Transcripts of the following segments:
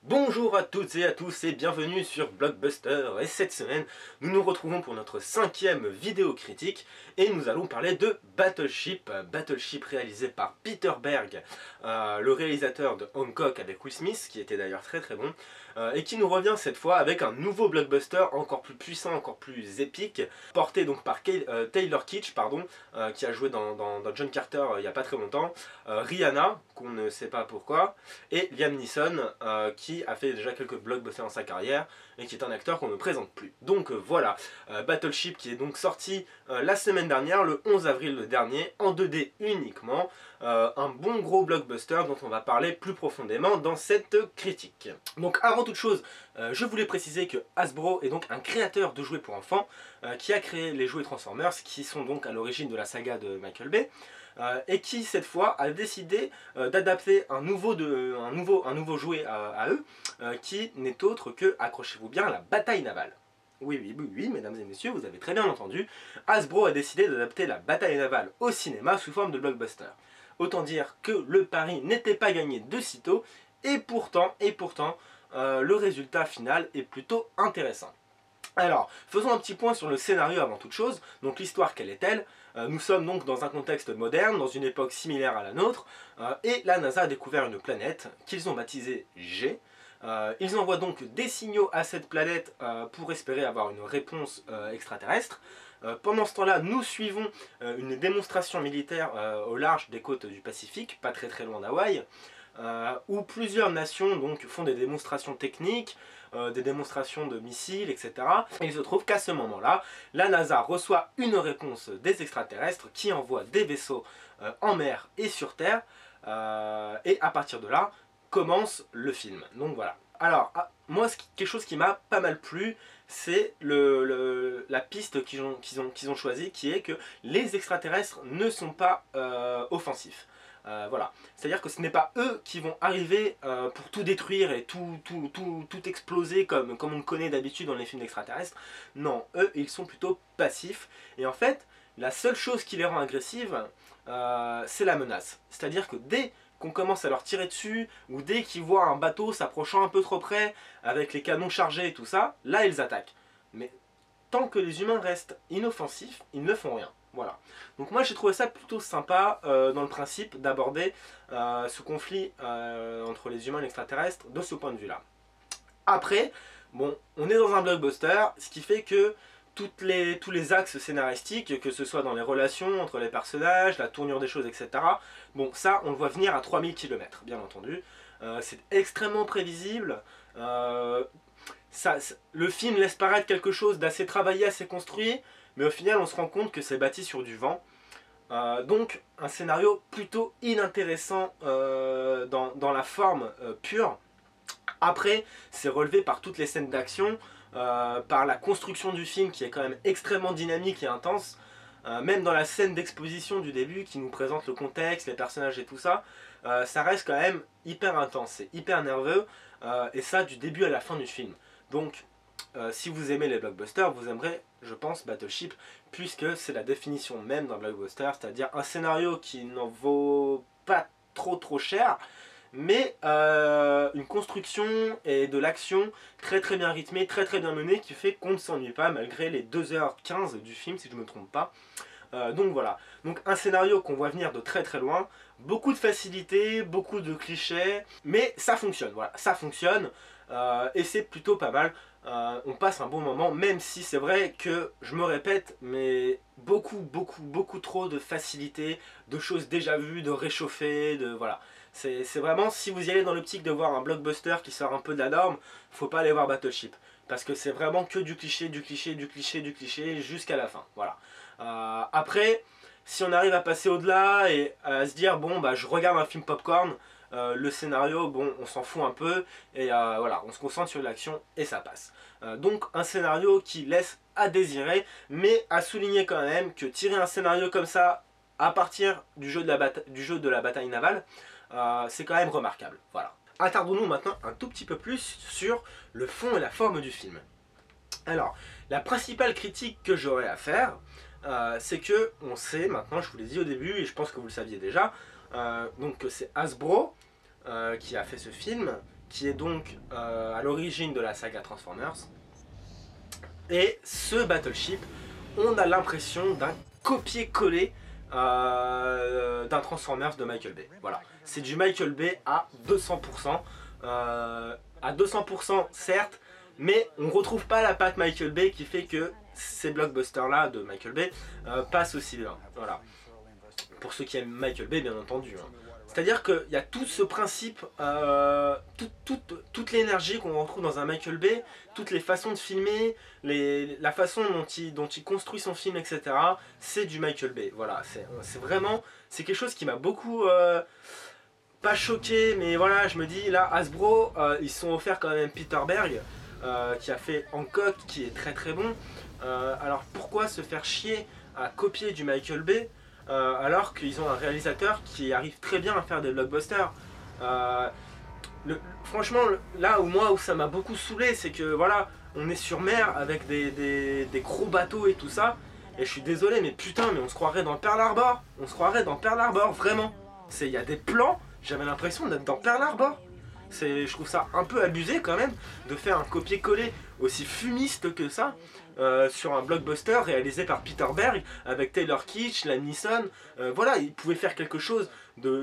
Bonjour à toutes et à tous et bienvenue sur Blockbuster. Et cette semaine, nous nous retrouvons pour notre 5e vidéo critique et nous allons parler de Battleship. Battleship réalisé par Peter Berg, le réalisateur de Hancock avec Will Smith, qui était d'ailleurs très très bon, et qui nous revient cette fois avec un nouveau blockbuster encore plus puissant, encore plus épique, porté donc par Taylor Kitsch, qui a joué dans John Carter il n'y a pas très longtemps, Rihanna, qu'on ne sait pas pourquoi, et Liam Neeson, qui a fait déjà quelques blockbusters dans sa carrière et qui est un acteur qu'on ne présente plus. Donc voilà, Battleship qui est donc sorti la semaine dernière, le 11 avril dernier, en 2D uniquement, un bon gros blockbuster dont on va parler plus profondément dans cette critique. Donc avant toute chose, je voulais préciser que Hasbro est donc un créateur de jouets pour enfants qui a créé les jouets Transformers qui sont donc à l'origine de la saga de Michael Bay. Et qui cette fois a décidé d'adapter un nouveau jouet à eux, qui n'est autre que, accrochez-vous bien, la bataille navale. Oui, mesdames et messieurs, vous avez très bien entendu, Hasbro a décidé d'adapter la bataille navale au cinéma sous forme de blockbuster. Autant dire que le pari n'était pas gagné de sitôt, et pourtant, le résultat final est plutôt intéressant. Alors, faisons un petit point sur le scénario avant toute chose. Donc l'histoire, quelle est-elle? Nous sommes donc dans un contexte moderne, dans une époque similaire à la nôtre, et la NASA a découvert une planète qu'ils ont baptisée G. Ils envoient donc des signaux à cette planète pour espérer avoir une réponse extraterrestre. Pendant ce temps-là, nous suivons une démonstration militaire au large des côtes du Pacifique, pas très très loin d'Hawaï, où plusieurs nations donc, font des démonstrations techniques, des démonstrations de missiles, etc. Et il se trouve qu'à ce moment-là, la NASA reçoit une réponse des extraterrestres qui envoient des vaisseaux en mer et sur Terre, et à partir de là, commence le film. Donc voilà. Alors, moi, quelque chose qui m'a pas mal plu, c'est la piste qu'ils ont choisie, qui est que les extraterrestres ne sont pas offensifs. Voilà. C'est-à-dire que ce n'est pas eux qui vont arriver pour tout détruire et tout exploser comme on le connaît d'habitude dans les films d'extraterrestres. Non, eux, ils sont plutôt passifs. Et en fait, la seule chose qui les rend agressives, c'est la menace. C'est-à-dire que dès qu'on commence à leur tirer dessus, ou dès qu'ils voient un bateau s'approchant un peu trop près, avec les canons chargés et tout ça, là, ils attaquent. Mais tant que les humains restent inoffensifs, ils ne font rien. Voilà. Donc moi j'ai trouvé ça plutôt sympa dans le principe d'aborder ce conflit entre les humains et l'extraterrestre de ce point de vue là. Après, bon, on est dans un blockbuster, ce qui fait que tous les axes scénaristiques, que ce soit dans les relations entre les personnages, la tournure des choses, etc. Bon, ça, on le voit venir à 3000 km, bien entendu. C'est extrêmement prévisible. Le film laisse paraître quelque chose d'assez travaillé, assez construit, mais au final, on se rend compte que c'est bâti sur du vent. Donc, un scénario plutôt inintéressant dans la forme pure. Après, c'est relevé par toutes les scènes d'action, par la construction du film qui est quand même extrêmement dynamique et intense, même dans la scène d'exposition du début qui nous présente le contexte, les personnages et tout ça, ça reste quand même hyper intense, c'est hyper nerveux, et ça du début à la fin du film. Donc, si vous aimez les blockbusters, vous aimerez, je pense, Battleship, puisque c'est la définition même d'un blockbuster, c'est-à-dire un scénario qui n'en vaut pas trop cher, mais une construction et de l'action très bien rythmée, très bien menée, qui fait qu'on ne s'ennuie pas malgré les 2h15 du film, si je ne me trompe pas. Donc voilà, donc un scénario qu'on voit venir de très loin, beaucoup de facilité, beaucoup de clichés, mais ça fonctionne, voilà, ça fonctionne, et c'est plutôt pas mal. On passe un bon moment, même si c'est vrai que, je me répète, mais beaucoup trop de facilité, de choses déjà vues, de réchauffer, de voilà. C'est vraiment, si vous y allez dans l'optique de voir un blockbuster qui sort un peu de la norme, faut pas aller voir Battleship. Parce que c'est vraiment que du cliché jusqu'à la fin. Voilà. Après, si on arrive à passer au-delà et à se dire, bon, bah je regarde un film popcorn, le scénario, bon, on s'en fout un peu, et voilà, on se concentre sur l'action et ça passe. Donc un scénario qui laisse à désirer, mais à souligner quand même que tirer un scénario comme ça à partir du jeu de la bataille navale, c'est quand même remarquable. Voilà. Attardons-nous maintenant un tout petit peu plus sur le fond et la forme du film. Alors, la principale critique que j'aurais à faire, c'est que on sait maintenant, je vous l'ai dit au début et je pense que vous le saviez déjà, donc que c'est Hasbro qui a fait ce film, qui est donc à l'origine de la saga Transformers. Et ce Battleship, on a l'impression d'un copier-coller d'un Transformers de Michael Bay. Voilà, c'est du Michael Bay à 200%. À 200% certes, mais on ne retrouve pas la patte Michael Bay qui fait que ces blockbusters là de Michael Bay passent aussi bien. Voilà. Pour ceux qui aiment Michael Bay, bien entendu. Hein. C'est-à-dire qu'il y a tout ce principe, toute l'énergie qu'on retrouve dans un Michael Bay, toutes les façons de filmer, la façon dont il construit son film, etc. C'est du Michael Bay. Voilà, c'est vraiment, c'est quelque chose qui m'a beaucoup, pas choqué, mais voilà, je me dis, là, Hasbro, ils se sont offerts quand même Peter Berg, qui a fait Hancock, qui est très très bon. Alors pourquoi se faire chier à copier du Michael Bay alors qu'ils ont un réalisateur qui arrive très bien à faire des blockbusters. Franchement, là où ça m'a beaucoup saoulé, c'est que voilà, on est sur mer avec des gros bateaux et tout ça, et je suis désolé, mais putain, mais on se croirait dans Pearl Harbor, vraiment. Il y a des plans, j'avais l'impression d'être dans Pearl Harbor. Je trouve ça un peu abusé quand même de faire un copier-coller aussi fumiste que ça sur un blockbuster réalisé par Peter Berg avec Taylor Kitsch, Liam Neeson. Voilà, il pouvait faire quelque chose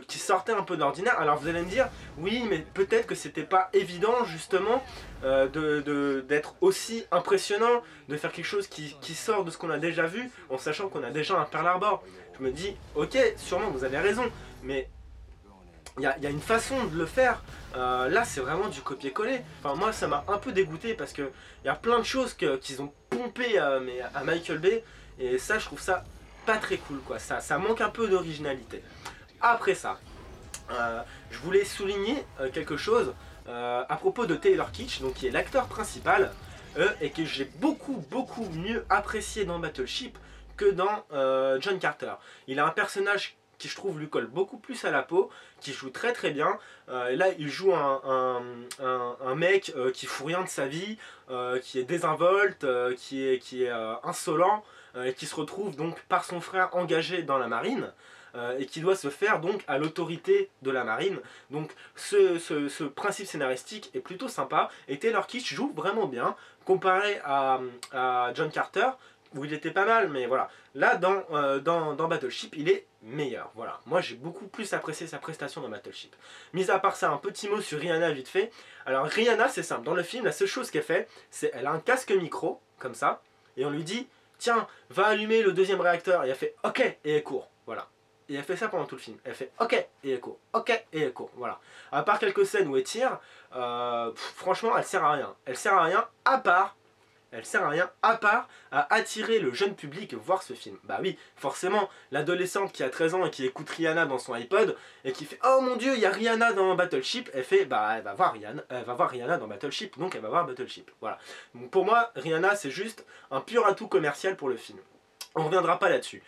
qui sortait un peu d'ordinaire. Alors vous allez me dire, oui, mais peut-être que c'était pas évident justement d'être aussi impressionnant, de faire quelque chose qui sort de ce qu'on a déjà vu en sachant qu'on a déjà un Pearl Harbor. Je me dis, ok, sûrement vous avez raison, mais il y a une façon de le faire. Là c'est vraiment du copier-coller. Enfin moi ça m'a un peu dégoûté parce que il y a plein de choses qu'ils ont pompé à Michael Bay, et ça je trouve ça pas très cool quoi. Ça manque un peu d'originalité. Après ça, je voulais souligner quelque chose à propos de Taylor Kitsch, donc qui est l'acteur principal et que j'ai beaucoup mieux apprécié dans Battleship que dans John Carter. Il a un personnage qui je trouve lui colle beaucoup plus à la peau, qui joue très très bien. Là il joue un mec qui fout rien de sa vie, qui est désinvolte, qui est insolent, et qui se retrouve donc par son frère engagé dans la marine, et qui doit se faire donc à l'autorité de la marine. Donc ce principe scénaristique est plutôt sympa, et Taylor Kitsch joue vraiment bien, comparé à John Carter, où il était pas mal, mais voilà. Là, dans Battleship, il est meilleur. Voilà. Moi, j'ai beaucoup plus apprécié sa prestation dans Battleship. Mis à part ça, un petit mot sur Rihanna vite fait. Alors, Rihanna, c'est simple. Dans le film, la seule chose qu'elle fait, c'est elle a un casque micro, comme ça, et on lui dit, tiens, va allumer le deuxième réacteur. Et elle fait, ok, et elle court. Voilà. Et elle fait ça pendant tout le film. Elle fait, ok, et elle court. Ok, et elle court. Voilà. À part quelques scènes où elle tire, franchement, elle sert à rien. Elle sert à rien, à part à attirer le jeune public voir ce film. Bah oui, forcément, l'adolescente qui a 13 ans et qui écoute Rihanna dans son iPod et qui fait « Oh mon dieu, il y a Rihanna dans Battleship », elle fait « Bah elle va voir Rihanna dans Battleship, donc elle va voir Battleship ». Voilà. Donc pour moi, Rihanna c'est juste un pur atout commercial pour le film. On ne reviendra pas là-dessus.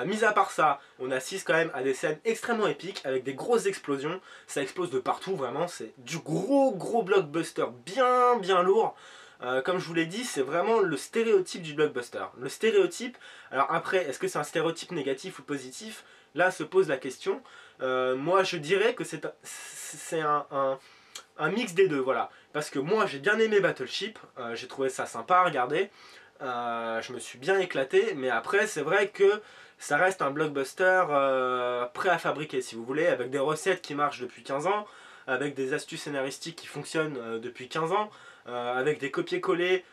Mis à part ça, on assiste quand même à des scènes extrêmement épiques avec des grosses explosions. Ça explose de partout, vraiment. C'est du gros blockbuster bien lourd. Comme je vous l'ai dit, c'est vraiment le stéréotype du blockbuster. Le stéréotype, alors après, est-ce que c'est un stéréotype négatif ou positif? Là se pose la question. Moi je dirais que c'est un mix des deux, voilà. Parce que moi j'ai bien aimé Battleship, j'ai trouvé ça sympa à regarder. Je me suis bien éclaté, mais après c'est vrai que ça reste un blockbuster prêt à fabriquer si vous voulez, avec des recettes qui marchent depuis 15 ans, avec des astuces scénaristiques qui fonctionnent depuis 15 ans, avec des copier-coller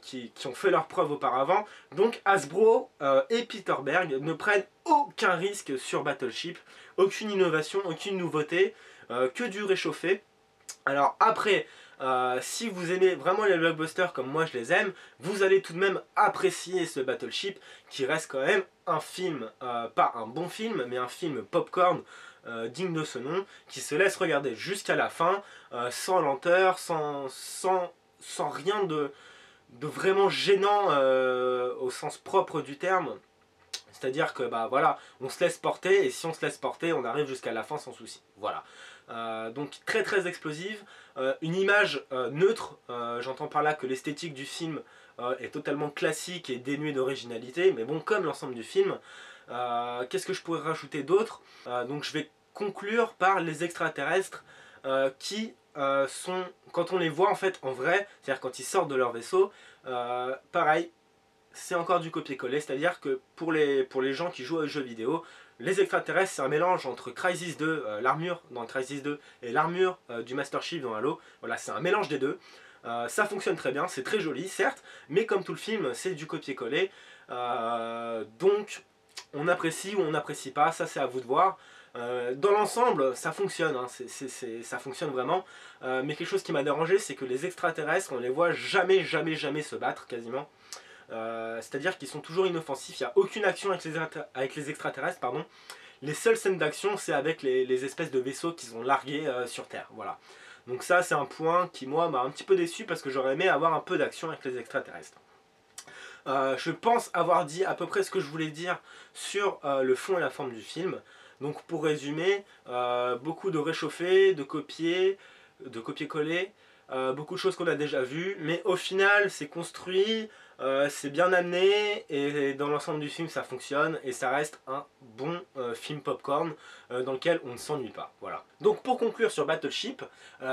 qui ont fait leurs preuves auparavant. Donc Hasbro et Peter Berg ne prennent aucun risque sur Battleship, aucune innovation, aucune nouveauté, que du réchauffé. Alors après, si vous aimez vraiment les blockbusters comme moi je les aime, vous allez tout de même apprécier ce Battleship qui reste quand même un film, pas un bon film, mais un film popcorn digne de ce nom, qui se laisse regarder jusqu'à la fin, sans lenteur, sans rien de vraiment gênant au sens propre du terme. C'est-à-dire que bah voilà, on se laisse porter, et si on se laisse porter, on arrive jusqu'à la fin sans souci. Voilà. Donc très explosive, une image neutre, j'entends par là que l'esthétique du film est totalement classique et dénuée d'originalité, mais bon, comme l'ensemble du film. Qu'est-ce que je pourrais rajouter d'autre? Donc je vais conclure par les extraterrestres qui quand on les voit en fait en vrai, c'est-à-dire quand ils sortent de leur vaisseau, pareil, c'est encore du copier-coller, c'est-à-dire que pour les gens qui jouent aux jeux vidéo, les extraterrestres c'est un mélange entre Crysis 2, l'armure dans Crysis 2 et l'armure du Master Chief dans Halo. Voilà, c'est un mélange des deux. Ça fonctionne très bien, c'est très joli certes, mais comme tout le film c'est du copier-coller, donc on apprécie ou on n'apprécie pas, ça c'est à vous de voir. Dans l'ensemble ça fonctionne, hein, ça fonctionne vraiment, mais quelque chose qui m'a dérangé c'est que les extraterrestres on les voit jamais se battre quasiment. C'est-à-dire qu'ils sont toujours inoffensifs, il n'y a aucune action avec les extraterrestres, pardon. Les seules scènes d'action c'est avec les espèces de vaisseaux qu'ils ont largués sur Terre, voilà. Donc ça c'est un point qui moi m'a un petit peu déçu parce que j'aurais aimé avoir un peu d'action avec les extraterrestres. Je pense avoir dit à peu près ce que je voulais dire sur le fond et la forme du film. Donc pour résumer, beaucoup de réchauffés, de copier-coller, beaucoup de choses qu'on a déjà vues, mais au final c'est construit, c'est bien amené et dans l'ensemble du film ça fonctionne et ça reste un bon film popcorn dans lequel on ne s'ennuie pas. Voilà. Donc pour conclure sur Battleship,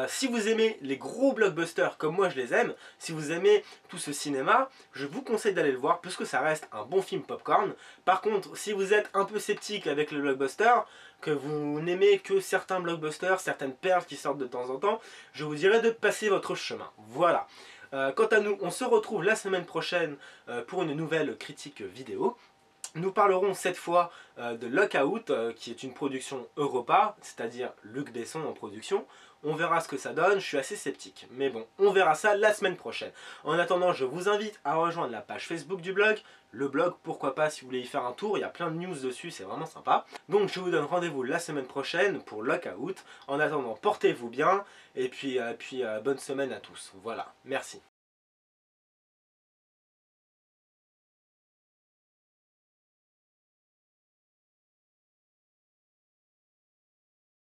si vous aimez les gros blockbusters comme moi je les aime, si vous aimez tout ce cinéma, je vous conseille d'aller le voir puisque ça reste un bon film popcorn. Par contre, si vous êtes un peu sceptique avec le blockbuster, que vous n'aimez que certains blockbusters, certaines perles qui sortent de temps en temps, je vous dirais de passer votre chemin. Voilà. Quant à nous, on se retrouve la semaine prochaine pour une nouvelle critique vidéo. Nous parlerons cette fois de Lockout, qui est une production Europa, c'est-à-dire Luc Besson en production. On verra ce que ça donne, je suis assez sceptique. Mais bon, on verra ça la semaine prochaine. En attendant, je vous invite à rejoindre la page Facebook du blog. Le blog, pourquoi pas, si vous voulez y faire un tour, il y a plein de news dessus, c'est vraiment sympa. Donc je vous donne rendez-vous la semaine prochaine pour Lockout. En attendant, portez-vous bien, et puis bonne semaine à tous. Voilà, merci.